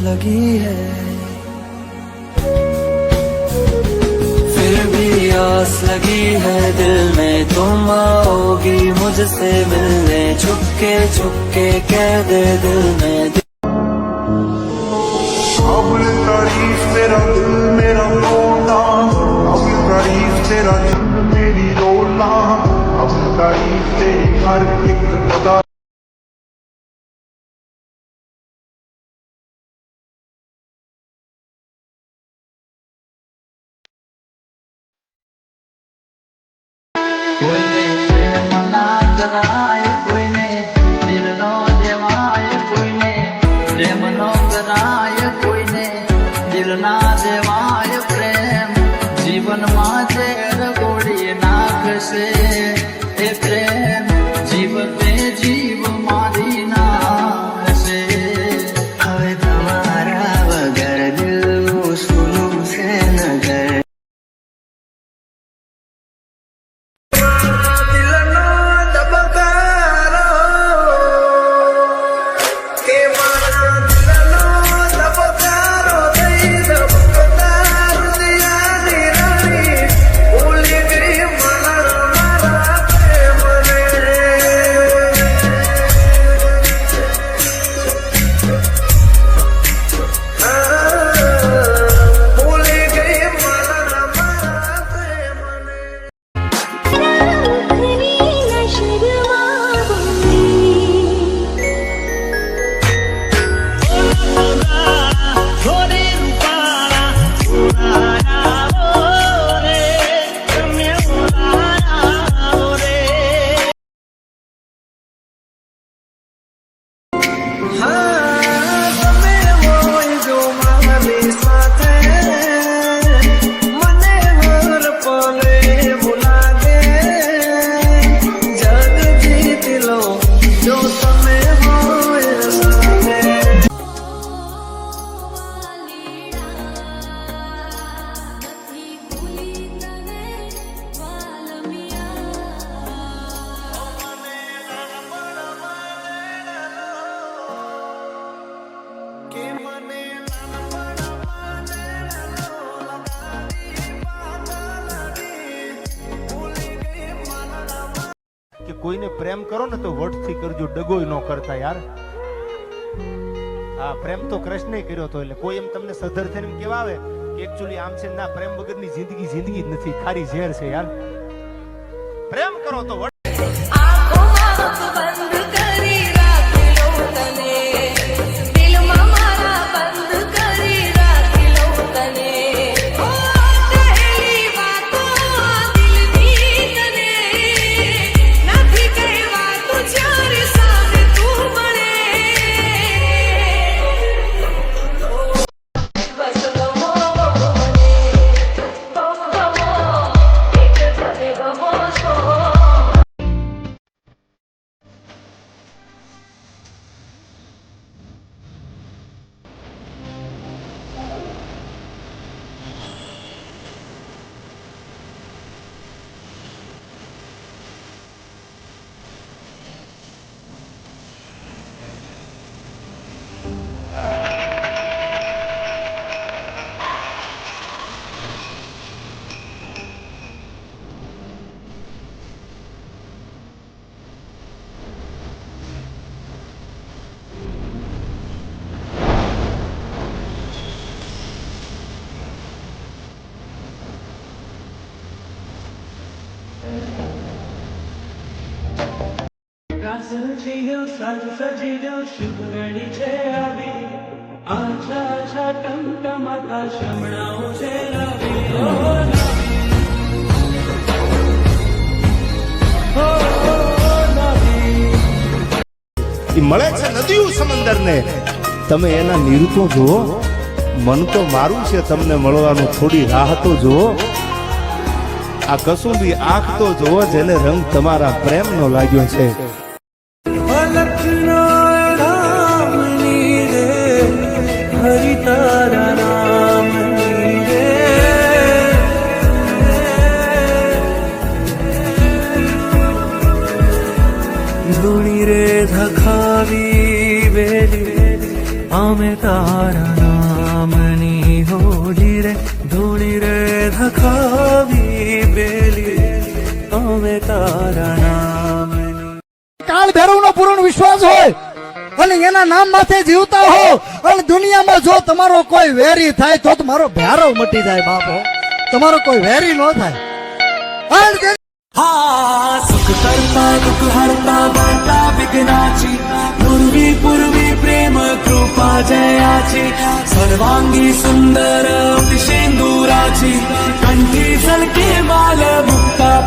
लगी है, फिर भी आस लगी है दिल में, तुम आओगी मुझसे मिलने, छुपके छुपके कह दे दिल में। काबिल तारीफ तेरा दिल मेरा रोना, काबिल तारीफ तेरा दिल मेरी रोना, काबिल तारीफ तेरी हर एक अदा। कोई ने प्रेम ना कराए, कोई ने दिल नो देवाए, कोई ने प्रेम नो कराए, कोई ने दिल ना देवाए। प्रेम जीवन में ઝેર ગોળી નાખશે, એ પ્રેમ જીવ તે જીવ મારી નાખશે। હવે તમારા વગર દિલનું સૂનું છે નજર। કે કોઈને પ્રેમ કરો ને તો વટથી કરજો, ડગોય ન કરતા યાર। હા, પ્રેમ તો કૃષ્ણે કર્યો તો, એટલે કોઈ એમ તમને સધર થઈને એમ કેવા આવે કે એકચ્યુઅલી આમ છે ના, પ્રેમ વગરની જિંદગી જિંદગી જ નથી, ખારી ઝેર છે યાર। પ્રેમ કરો તો સજીલો શુભ ઘડી છે આવી, આછા આછા ટમટમાતા શમણાઓ છે લાવી। મળે છે નદીઓ સમંદર ને, તમે એના નીર તો જુઓ, મન તો મારું છે તમને મળવાનું, થોડી રાહ તો જુઓ। આ કસુંબી આંખ તો જુઓ, જેને રંગ તમારા પ્રેમનો લાગ્યો છે। હરિ તારા નામ રે, ધૂણી રે ધખાવી વેલી અમે તારા નામની હોલી રે ધૂળી રે ધખાવી બેલી અમે તારા નામની કાળ ભૈરવનો પૂર્ણ વિશ્વાસ હોય અને એના નામ માથે જીવતા હો અને દુનિયામાં જો તમારો કોઈ વેરી થાય તો તમારો ભૈરવ મટી જાય બાપો, તમારો કોઈ વેરી ન થાય. હા સુખ કરતા દુઃખ હરતા વાર્તા વિઘ્નાची પૂર્વી પૂર્વી પ્રેમ કૃપા જયાची સર્વાંગી સુંદર અતિશેંદુરાची કંઠી ઝલકે બાલ મુક્તા